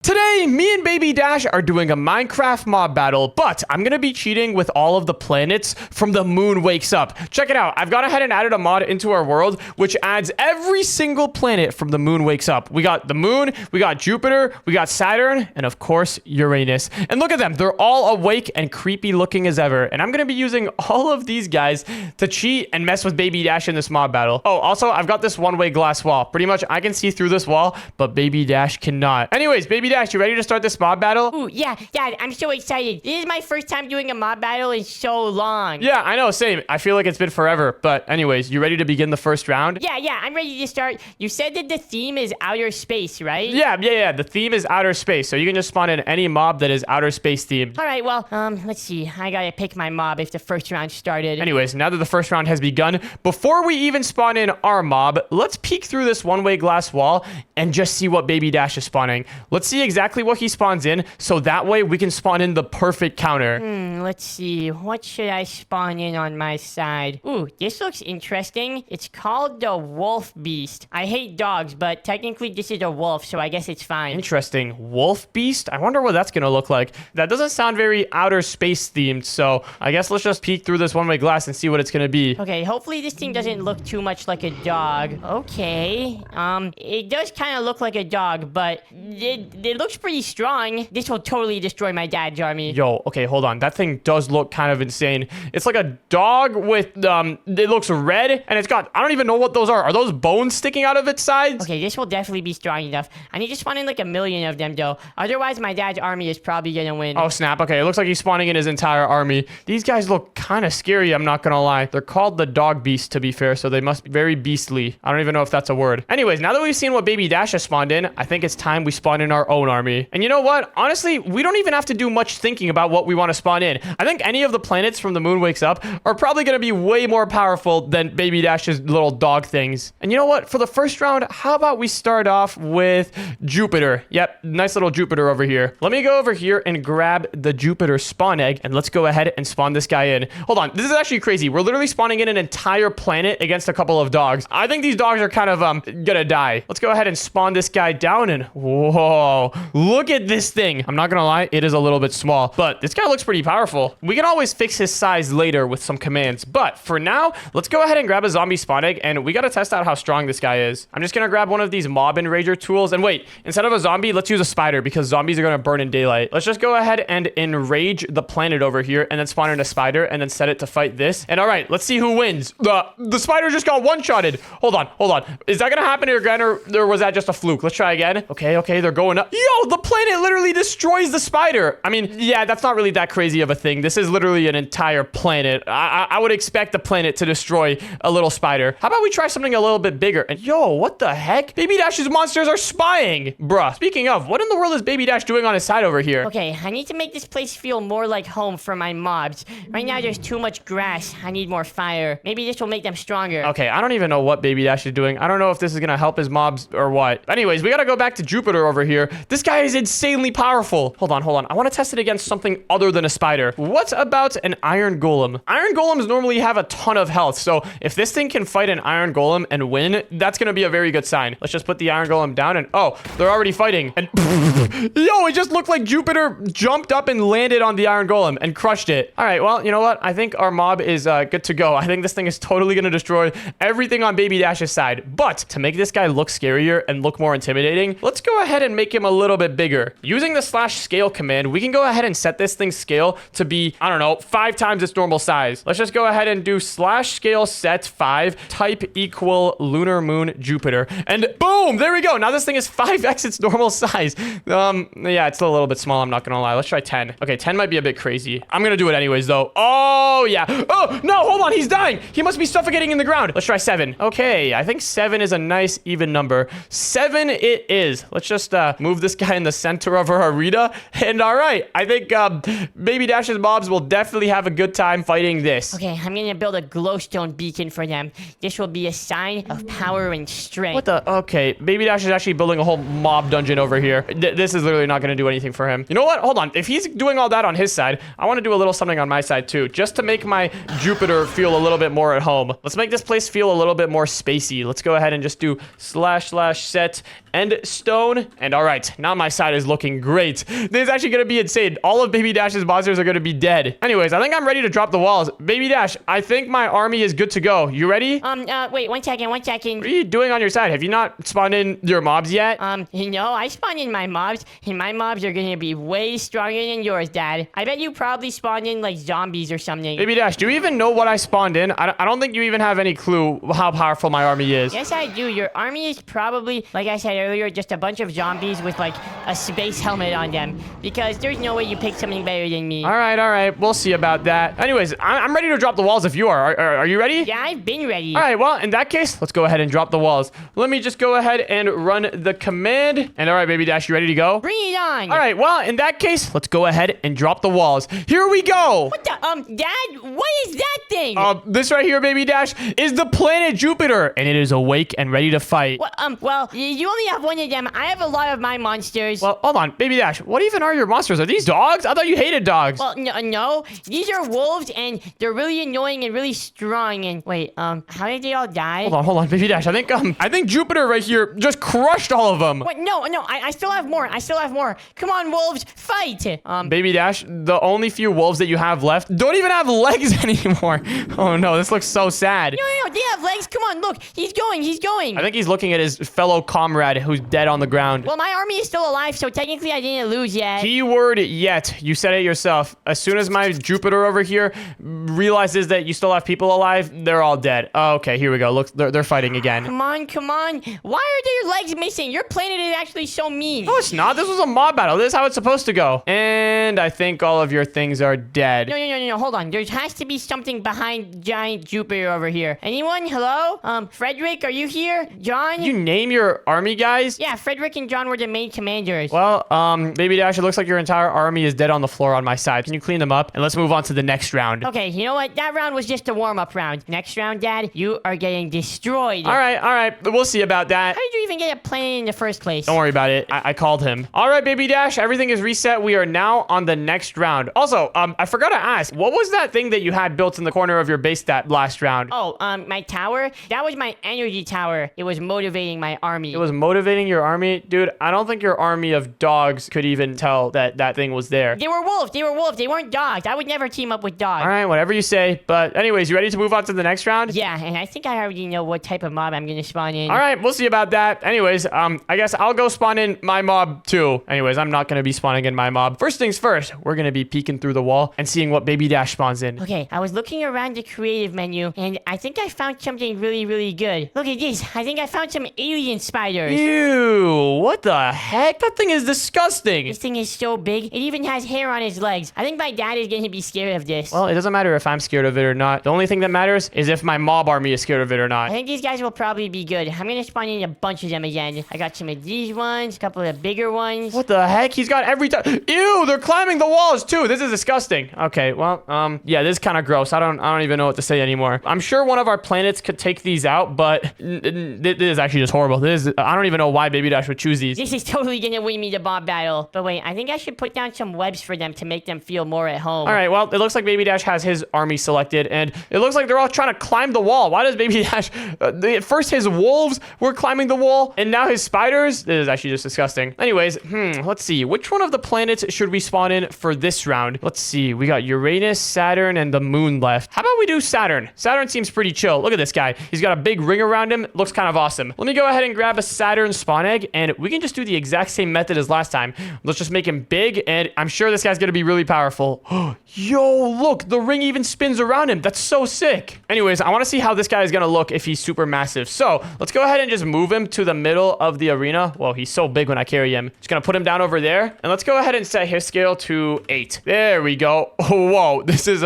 Today, me and Baby Dash are doing a Minecraft mob battle, but I'm going to be cheating with all of the planets from the moon wakes up. Check it out. I've gone ahead and added a mod into our world, which adds every single planet from the moon wakes up. We got the moon, we got Jupiter, we got Saturn, and of course, Uranus. And look at them. They're all awake and creepy looking as ever. And I'm going to be using all of these guys to cheat and mess with Baby Dash in this mob battle. Oh, also, I've got this one-way glass wall. Pretty much, I can see through this wall, but Baby Dash cannot. Anyways, Baby Dash, you ready to start this mob battle? Ooh, yeah, Dad, I'm so excited. This is my first time doing a mob battle in so long. Yeah, I know, same. I feel like it's been forever. But anyways, you ready to begin the first round? Yeah, I'm ready to start. You said that the theme is outer space, right? Yeah. The theme is outer space, so you can just spawn in any mob that is outer space themed. All right, well, let's see. I gotta pick my mob if the first round started. Anyways, now that the first round has begun, before we even spawn in our mob, let's peek through this one-way glass wall and just see what Baby Dash is spawning. Let's see exactly what he spawns in, so that way we can spawn in the perfect counter. Let's see. What should I spawn in on my side? Ooh, this looks interesting. It's called the wolf beast. I hate dogs, but technically this is a wolf, so I guess it's fine. Interesting. Wolf beast? I wonder what that's gonna look like. That doesn't sound very outer space themed, so I guess let's just peek through this one-way glass and see what it's gonna be. Okay, hopefully this thing doesn't look too much like a dog. Okay, it does kind of look like a dog, but it looks pretty strong. This will totally destroy my dad's army. Yo, okay, hold on. That thing does look kind of insane. It's like a dog with, it looks red, and it's got, I don't even know what those are. Are those bones sticking out of its sides? Okay, this will definitely be strong enough. I need to spawn in like 1,000,000 of them, though. Otherwise, my dad's army is probably gonna win. Oh, snap. Okay, it looks like he's spawning in his entire army. These guys look kind of scary, I'm not gonna lie. They're called the dog beast, to be fair, so they must be very beastly. I don't even know if that's a word. Anyways, now that we've seen what Baby Dash has spawned in, I think it's time we spawn in our own army. And you know what? Honestly, we don't even have to do much thinking about what we want to spawn in. I think any of the planets from the moon wakes up are probably going to be way more powerful than Baby Dash's little dog things. And you know what? For the first round, how about we start off with Jupiter? Yep, nice little Jupiter over here. Let me go over here and grab the Jupiter spawn egg, and let's go ahead and spawn this guy in. Hold on, this is actually crazy. We're literally spawning in an entire planet against a couple of dogs. I think these dogs are kind of gonna die. Let's go ahead and spawn this guy down, and whoa, look at this thing. I'm not gonna lie, it is a little bit small, but this guy looks pretty powerful. We can always fix his size later with some commands, but for now, let's go ahead and grab a zombie spawn egg, and we gotta test out how strong this guy is. I'm just gonna grab one of these mob enrager tools, and wait, instead of a zombie, let's use a spider, because zombies are gonna burn in daylight. Let's just go ahead and enrage the planet over here, and then spawn in a spider, and then set it to fight this. And all right, let's see who wins. The spider just got one-shotted. Hold on. Is that gonna happen again, or was that just a fluke? Let's try again. Okay, they're going up. Yo, the planet literally destroys the spider. I mean, yeah, that's not really that crazy of a thing. This is literally an entire planet. I would expect the planet to destroy a little spider. How about we try something a little bit bigger? And yo, what the heck? Baby Dash's monsters are spying. Bruh, speaking of, what in the world is Baby Dash doing on his side over here? Okay, I need to make this place feel more like home for my mobs. Right now, there's too much grass. I need more fire. Maybe this will make them stronger. Okay, I don't even know what Baby Dash is doing. I don't know if this is gonna help his mobs or what. Anyways, we gotta go back to Jupiter over here. This guy is insanely powerful. Hold on. I want to test it against something other than a spider. What about an iron golem? Iron golems normally have a ton of health, so if this thing can fight an iron golem and win, that's gonna be a very good sign. Let's just put the iron golem down, and oh, they're already fighting. And yo, it just looked like Jupiter jumped up and landed on the iron golem and crushed it. All right, well, you know what? I think our mob is good to go. I think this thing is totally gonna destroy everything on Baby Dash's side. But to make this guy look scarier and look more intimidating, let's go ahead and make him a little bit bigger. Using the /scale command, we can go ahead and set this thing's scale to be, I don't know, 5 times its normal size. Let's just go ahead and do /scale set 5 type equal lunar moon Jupiter. And boom, there we go. Now this thing is 5x its normal size. Yeah, it's a little bit small, I'm not gonna lie. Let's try 10. Okay, 10 might be a bit crazy. I'm gonna do it anyways, though. Oh, yeah. Oh, no, hold on, he's dying. He must be suffocating in the ground. Let's try 7. Okay, I think 7 is a nice even number. 7 it is. Let's just move this guy in the center of our arena. And all right, I think Baby Dash's mobs will definitely have a good time fighting this. Okay, I'm gonna build a glowstone beacon for them. This will be a sign of power and strength. What the? Okay, Baby Dash is actually building a whole mob dungeon over here. This is literally not gonna do anything for him. You know what? Hold on. If he's doing all that on his side, I want to do a little something on my side too, just to make my Jupiter feel a little bit more at home. Let's make this place feel a little bit more spacey. Let's go ahead and just do // set end stone. And all right, But now my side is looking great. This is actually going to be insane. All of Baby Dash's monsters are going to be dead. Anyways, I think I'm ready to drop the walls. Baby Dash, I think my army is good to go. You ready? Wait, 1 second. What are you doing on your side? Have you not spawned in your mobs yet? I spawned in my mobs, and my mobs are gonna be way stronger than yours, Dad. I bet you probably spawned in, like, zombies or something. Baby Dash, do you even know what I spawned in? I don't think you even have any clue how powerful my army is. Yes, I do. Your army is probably, like I said earlier, just a bunch of zombies with, like, a space helmet on them. Because there's no way you picked something better than me. All right. We'll see about that. Anyways, I'm ready to drop the walls if you are. Are you ready? Yeah, I've been ready. All right, well, in that case, let's go ahead and drop the walls. Let me just go ahead and run the command. And all right, Baby Dash, you ready to go? Bring it on. All right, well, in that case, let's go ahead and drop the walls. Here we go. What the, Dad, what is that thing? This right here, Baby Dash, is the planet Jupiter, and it is awake and ready to fight. Well, you only have one of them. I have a lot of my monsters. Well, hold on, Baby Dash, what even are your monsters? Are these dogs? I thought you hated dogs. Well, no. These are wolves, and they're really annoying and really strong. And wait, how did they all die? Hold on, Baby Dash. I think Jupiter right here just crushed all of them. What? No, I still have more. Come on, wolves, fight. Baby Dash, the only few wolves that you have left don't even have legs anymore. Oh no, this looks so sad. No, they have legs. Come on, look, he's going. I think he's looking at his fellow comrade who's dead on the ground. Well, my army is still alive, so technically I didn't lose yet. Keyword yet. You said it yourself. As soon as my Jupiter over here realizes that you still have people alive, they're all dead. Oh, okay, here we go. Look, they're fighting again. Come on. Why are their legs missing? Your planet is actually so mean. No, it's not. This was a mob battle. This is how it's supposed to go. And I think all of your things are dead. No. Hold on. There has to be something behind giant Jupiter over here. Anyone? Hello? Frederick, are you here? John? Did you name your army guys? Yeah, Frederick and John were the main commanders. Well, Baby Dash, it looks like your entire army is dead on the floor on my side. Can you clean them up? And let's move on to the next round. Okay, you know what? That round was just a warm-up round. Next round, Dad, you are getting destroyed. All right. We'll see about that. How did you even get a plane in the first place? Don't worry about it. I called him. All right, Baby Dash, everything is reset. We are now on the next round. Also, I forgot to ask, what was that thing that you had built in the corner of your base that last round? Oh, my tower? That was my energy tower. It was motivating my army. It was motivating your army? Dude, I don't think your army of dogs could even tell that that thing was there. They were wolves. They weren't dogs. I would never team up with dogs. All right, whatever you say. But anyways, you ready to move on to the next round? Yeah, and I think I already know what type of mob I'm going to spawn in. All right, we'll see about that. Anyways, I guess I'll go spawn in my mob too. Anyways, I'm not going to be spawning in my mob. First things first, we're going to be peeking through the wall and seeing what Baby Dash spawns in. Okay, I was looking around the creative menu, and I think I found something really, really good. Look at this. I think I found some alien spiders. Ew, what the heck? That thing is disgusting. This thing is so big, it even has hair on his legs. I think my dad is going to be scared of this. Well, it doesn't matter if I'm scared of it or not. The only thing that matters is if my mob army is scared of it or I not. think these guys will probably be good. I'm going to spawn in a bunch of them again. I got some of these ones, a couple of bigger ones. What the heck? He's got every time. Ew, they're climbing the walls too. This is disgusting. Okay, well, yeah, this is kind of gross. I don't even know what to say anymore. I'm sure one of our planets could take these out, but this is actually just horrible. I don't even know why Baby Dash would choose these. This is totally going to win me the mob battle. But wait, I think I should put down some webs for them to make them feel more at home. All right, well, it looks like Baby Dash has his army selected, and it looks like they're all trying to climb the wall. Why does Baby Dash... first his wolves were climbing the wall, and now his spiders? This is actually just disgusting. Anyways, let's see. Which one of the planets should we spawn in for this round? Let's see. We got Uranus, Saturn, and the moon left. How about we do Saturn? Saturn seems pretty chill. Look at this guy. He's got a big ring around him. Looks kind of awesome. Let me go ahead and grab a Saturn spawn egg, and we can just do the exact same method as last time. Let's just make him big, and I'm sure this guy's gonna be really powerful. Yo, look, the ring even spins around him. That's so sick. Anyways, I want to see how this guy is gonna look if he's super massive. So let's go ahead and just move him to the middle of the arena. Whoa, he's so big when I carry him. Just gonna put him down over there, and let's go ahead and set his scale to 8. There we go. Oh, whoa, this is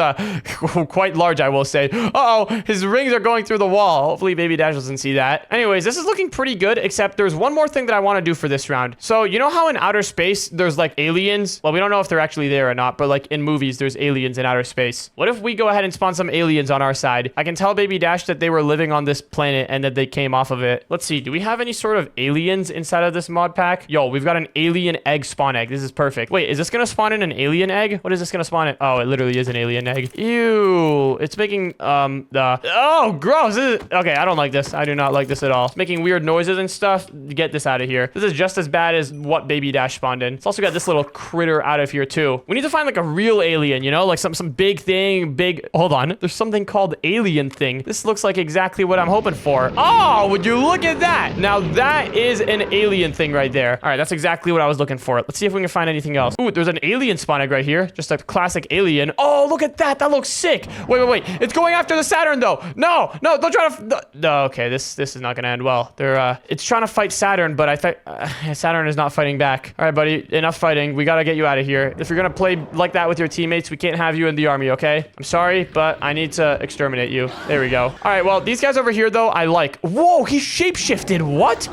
quite large, I will say. Uh-oh, his rings are going through the wall. Hopefully Baby Dash doesn't see that. Anyways, this is looking pretty good, except there's one more thing that I want to do for this round. So you know how in outer space there's like aliens? Well, we don't know if they're actually there or not, but like in movies there's aliens in outer space. What if we go ahead and spawn some aliens on our side? I can tell Baby Dash that they were living on this planet and that they came off of it. Let's see, do we have any sort of aliens inside of this mod pack? Yo, we've got an alien egg spawn egg. This is perfect. Wait, is this gonna spawn in an alien egg? What is this gonna spawn in? Oh, it literally is an alien egg. Ew, it's making oh, gross. Okay, I don't like this. I do not like this at all. It's making weird noises and stuff. Get this out of here. This is just as bad bad as what Baby Dash spawned in. It's also got this little critter out of here too. We need to find like a real alien, you know, like some big thing, hold on. There's something called alien thing. This looks like exactly what I'm hoping for. Oh, would you look at that? Now that is an alien thing right there. All right, that's exactly what I was looking for. Let's see if we can find anything else. Ooh, there's an alien spawn egg right here. Just a classic alien. Oh, look at that. That looks sick. Wait. It's going after the Saturn though. No, don't try to. No, okay, this is not gonna end well. It's trying to fight Saturn, but I think Saturn is not fighting back. All right, buddy, enough fighting. We gotta get you out of here. If you're gonna play like that with your teammates, we can't have you in the army, okay? I'm sorry, but I need to exterminate you. There we go. All right, well, these guys over here though, I like. Whoa, he shapeshifted. What?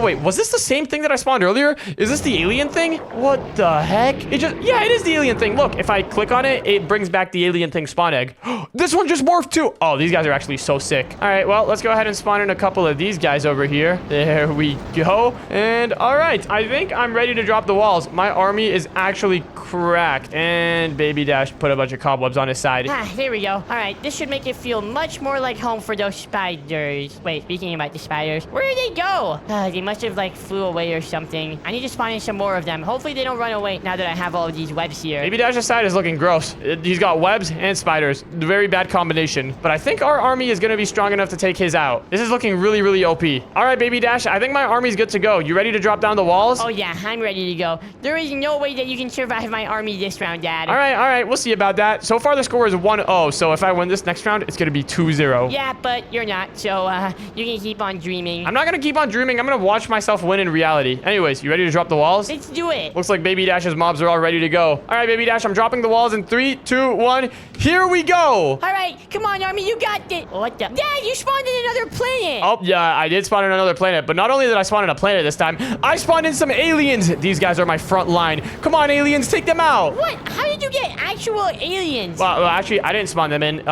Wait. Was this the same thing that I spawned earlier? Is this the alien thing? What the heck? Yeah, it is the alien thing. Look, if I click on it, it brings back the alien thing spawn egg. This one just morphed too. Oh, these guys are actually so sick. All right, well, let's go ahead and spawn in a couple of these guys over here. There we go. And all right, I think I'm ready to drop the walls. My army is actually cracked. And Baby Dash put a bunch of cobwebs on his side. There we go. All right, this should make it feel much more like home for those spiders. Wait, speaking about the spiders, where did they go? They must have like flew away or something. I need to spawn in some more of them. Hopefully they don't run away now that I have all of these webs here. Baby Dash's side is looking gross. He's got webs and spiders. Very bad combination. But I think our army is going to be strong enough to take his out. This is looking really, really OP. All right, Baby Dash, I think my army's good to go. You ready to drop down the walls? Oh yeah, I'm ready to go. There is no way that you can survive my army this round, Dad. All right. We'll see about that. So far, the score is 1-0. So if I win this next round, it's going to be 2-0. Yeah, but you're not. So you can keep on dreaming. I'm not going to keep on dreaming. I'm going to watch myself win in reality. Anyways, you ready to drop the walls? Let's do it. Looks like Baby Dash's mobs are all ready to go. All right, Baby Dash, I'm dropping the walls in 3, 2, 1. Here we go. All right, come on, army, you got this. What the? Dad, you spawned in another planet. Oh, yeah, I did spawn in another planet. But not only did I spawn in a planet this time, I spawned in some aliens. These guys are my front line. Come on, aliens, take them out. What? How did you get actual aliens? Well, actually, I didn't spawn them in.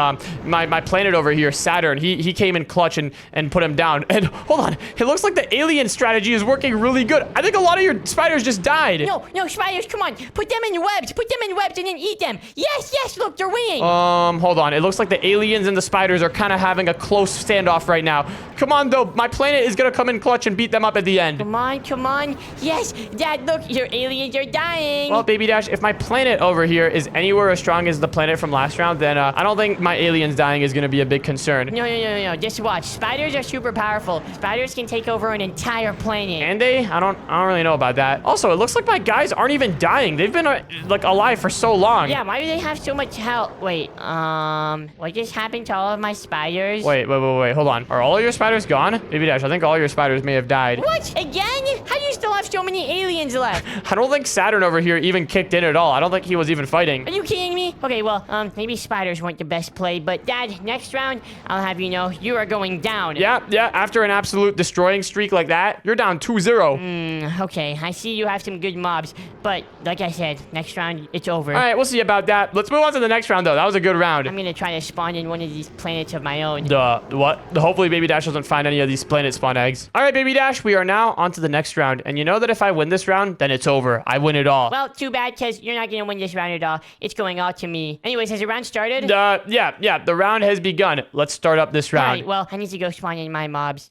My planet over here, Saturn, he came in clutch and put him down. And hold on, it looks like the alien strategy is working really good. I think a lot of your spiders just died. No, spiders, come on. Put them in webs. Put them in webs and then eat them. Yes, look, they're winning. Hold on. It looks like the aliens and the spiders are kind of having a close standoff right now. Come on, though. My planet is going to come in clutch and beat them up at the end. Come on. Yes, Dad, look, your aliens are dying. Well, Baby Dash, if my planet over here is anywhere as strong as the planet from last round, then I don't think my aliens dying is going to be a big concern. No. Just watch. Spiders are super powerful. Spiders can take over an entire planet. And I don't really know about that. Also, it looks like my guys aren't even dying. They've been like alive for so long. Yeah, why do they have so much health? Wait, what just happened to all of my spiders? Wait. Hold on. Are all of your spiders gone? Baby Dash, I think all your spiders may have died. What? Again? How do you still have so many aliens left? I don't think Saturn over here even kicked in at all. I don't think he was even fighting. Are you kidding me? Okay, well, maybe spiders weren't the best play, but Dad, next round, I'll have you know, you are going down. Yeah, after an absolute destroying streak like that, you're down 2-0. Okay, I see you have some good mobs, but like I said, next round, it's over. All right, we'll see about that. Let's move on to the next round, though. That was a good round. I'm gonna try to spawn in one of these planets of my own. What? Hopefully Baby Dash doesn't find any of these planet spawn eggs. All right, Baby Dash, we are now on to the next round. And you know that if I win this round, then it's over. I win it all. Well, too bad, because you're not gonna win this round at all. It's going all to me. Anyways, has the round started? Yeah, the round has begun. Let's start up this round. All right, well, I need to go spawn in my mobs.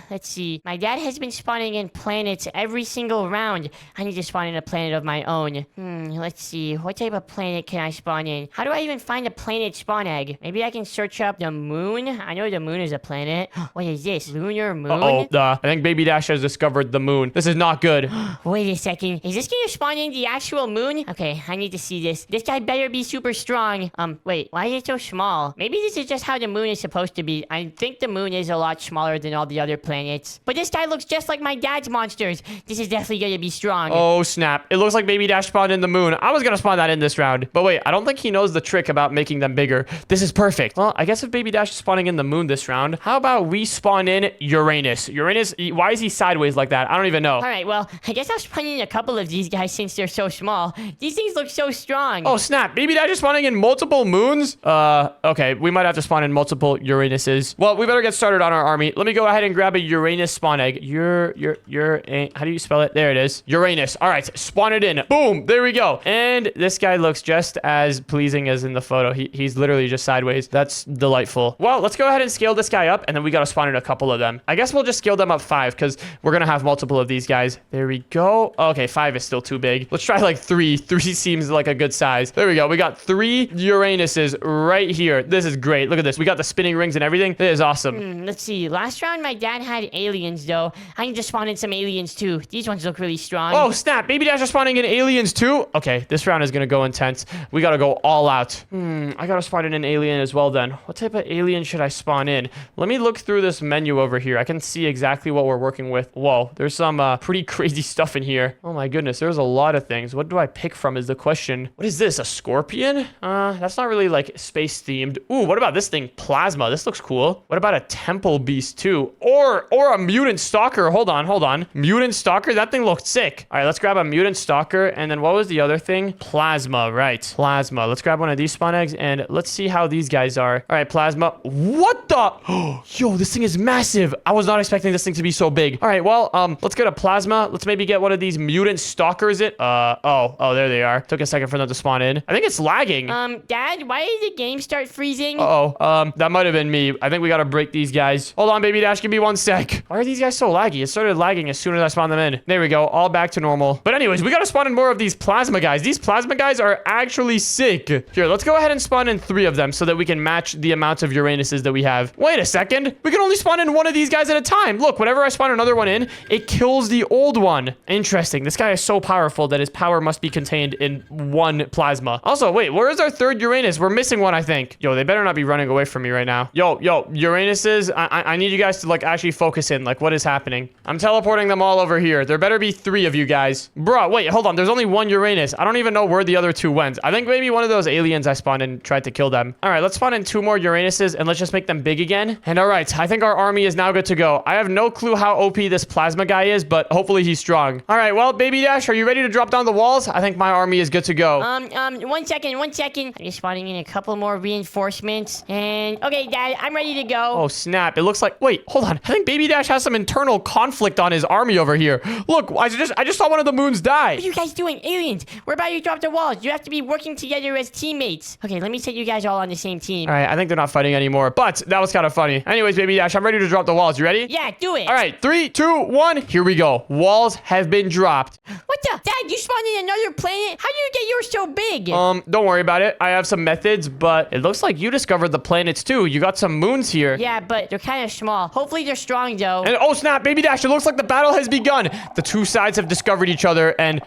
Let's see. My dad has been spawning in planets every single round. I need to spawn in a planet of my own. Let's see. What type of planet can I spawn in? How do I even find a planet spawn egg? Maybe I can search up the moon. I know the moon is a planet. What is this? Lunar moon? I think Baby Dash has discovered the moon. This is not good. Wait a second. Is this gonna spawn in the actual moon? Okay, I need to see this. This guy better be super strong. Wait, why is it so small? Maybe this is just how the moon is supposed to be. I think the moon is a lot smaller than all the other planets. But this guy looks just like my dad's monsters. This is definitely gonna be strong. Oh, snap. It looks like Baby Dash spawned in the moon. I was gonna spawn that in this round. But wait, I don't think he knows the trick about making them bigger. This is perfect. Well, I guess if Baby Dash is spawning in the moon this round, how about we spawn in Uranus? Why is he sideways like that? I don't even know. All right, well, I guess I'll spawn in a couple of these guys since they're so small. These things look so strong. Oh, snap. Baby Dash is spawning in multiple moons? Okay. We might have to spawn in multiple Uranuses. Well, we better get started on our army. Let me go ahead and grab a Uranus spawn egg. How do you spell it? There it is. Uranus. All right. Spawn it in. Boom. There we go. And this guy looks just as pleasing as in the photo. He's literally just sideways. That's delightful. Well, let's go ahead and scale this guy up, and then we got to spawn in a couple of them. I guess we'll just scale them up 5 because we're going to have multiple of these guys. There we go. Okay, 5 is still too big. Let's try like 3. 3 seems like a good size. There we go. We got 3 Uranuses right here. This is great. Look at this. We got the spinning rings and everything. This is awesome. Let's see. Last round, my dad had aliens, though. I can just spawn in some aliens, too. These ones look really strong. Oh, snap. Baby Dash is spawning in aliens, too. Okay, this round is going to go intense. We got to go all out. I got to spawn in an alien as well, then. What type of alien should I spawn in? Let me look through this menu over here. I can see exactly what we're working with. Whoa, there's some pretty crazy stuff in here. Oh, my goodness. There's a lot of things. What do I pick from is the question. What is this? A scorpion? That's not really, like, space-themed. Ooh, what about this thing? Plasma. This looks cool. What about a temple beast, too? Or a mutant stalker. Hold on. Mutant stalker? That thing looked sick. All right, let's grab a mutant stalker. And then what was the other thing? Plasma, right. Plasma. Let's grab one of these spawn eggs and let's see how these guys are. All right, plasma. What the? Yo, this thing is massive. I was not expecting this thing to be so big. All right, well, let's get a plasma. Let's maybe get one of these mutant stalkers. Oh, there they are. Took a second for them to spawn in. I think it's lagging. Dad, why did the game start freezing? That might have been me. I think we gotta break these guys. Hold on, Baby Dash. Give me 1 sec. Why are these guys so laggy? It started lagging as soon as I spawned them in. There we go. All back to normal. But anyways, we gotta spawn in more of these plasma guys. These plasma guys are actually sick. Here, let's go ahead and spawn in 3 of them so that we can match the amount of Uranuses that we have. Wait a second. We can only spawn in 1 of these guys at a time. Look, whenever I spawn another one in, it kills the old one. Interesting. This guy is so powerful that his power must be contained in 1 plasma. Also, wait, where is our 3rd Uranus? We're missing one, I think. Yo, they better not be running away from me right now. Yo, Uranuses, I need you guys to, like, actually focus in. Like, what is happening? I'm teleporting them all over here. There better be 3 of you guys. Bro, wait, hold on. There's only 1 Uranus. I don't even know where the other 2 went. I think maybe one of those aliens I spawned in tried to kill them. All right, let's spawn in 2 more Uranuses and let's just make them big again. And all right, I think our army is now good to go. I have no clue how OP this plasma guy is, but hopefully he's strong. All right, well, Baby Dash, are you ready to drop down the walls? I think my army is good to go. 1 second. I'm just spawning in a couple more reinforcements. And, okay, Dad, I'm ready to go. Oh, snap. It looks like... Wait, hold on. I think Baby Dash has some internal conflict on his army over here. Look, I just saw one of the moons die. What are you guys doing? Aliens, we're about to drop the walls. You have to be working together as teammates. Okay, let me set you guys all on the same team. All right, I think they're not fighting anymore, but that was kind of funny. Anyways, Baby Dash, I'm ready to drop the walls. You ready? Yeah, do it. All right, 3, 2, 1. Here we go. Walls have been dropped. What the? Dad, you spawned in another planet? How do you get yours so big? Don't worry about it. I have some methods, but it looks like you discovered the planets too. You got some moons here. Yeah, but they're kind of small. Hopefully they're strong, though. And oh snap, Baby Dash, it looks like the battle has begun. The 2 sides have discovered each other, and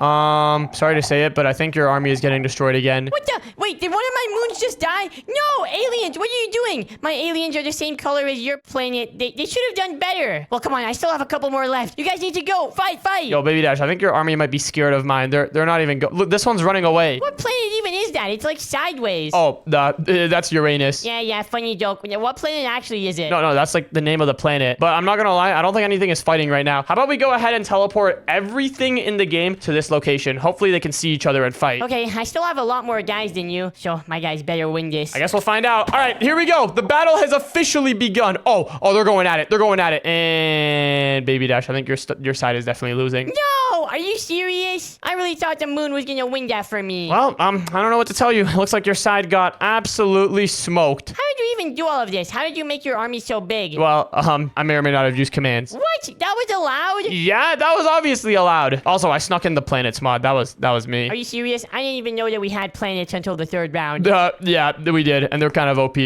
sorry to say it, but I think your army is getting destroyed again. What the? Wait, did one of my moons just die? No, aliens, what are you doing? My aliens are the same color as your planet. They should have done better. Well, come on, I still have a couple more left. You guys need to go. Fight. Yo, Baby Dash, I think your army might be scared of mine. They're not even Look, this one's running away. What planet even is that? It's like sideways. Oh, that's Uranus. Yeah, funny joke. What planet actually is it? No, that's like the name of the planet. But I'm not gonna lie, I don't think anything is fighting right now. How about we go ahead and teleport everything in the game to this location? Hopefully they can see each other and fight. Okay, I still have a lot more guys than you, so my guys better win this. I guess we'll find out. All right, here we go. The battle has officially begun. Oh, they're going at it. And Baby Dash, I think your side is definitely losing. No, are you serious? I really thought the moon was gonna win that for me. Well, I don't know what to tell you. It looks like your side got absolutely smoked. How did you even do all of this? How did you make your army so big? Well, I may or may not have used commands. What? That was allowed? Yeah, that was obviously allowed. Also, I snuck in the planets mod. That was me. Are you serious? I didn't even know that we had planets until the 3rd round. Yeah, we did, and they're kind of OP.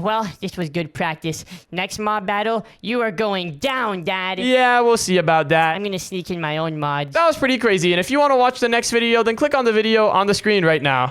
Well, this was good practice. Next mob battle, you are going down, Dad. Yeah, we'll see about that. I'm gonna sneak in my own mods. That was pretty crazy, and if you want to watch the next video, then click on the video on the screen right now.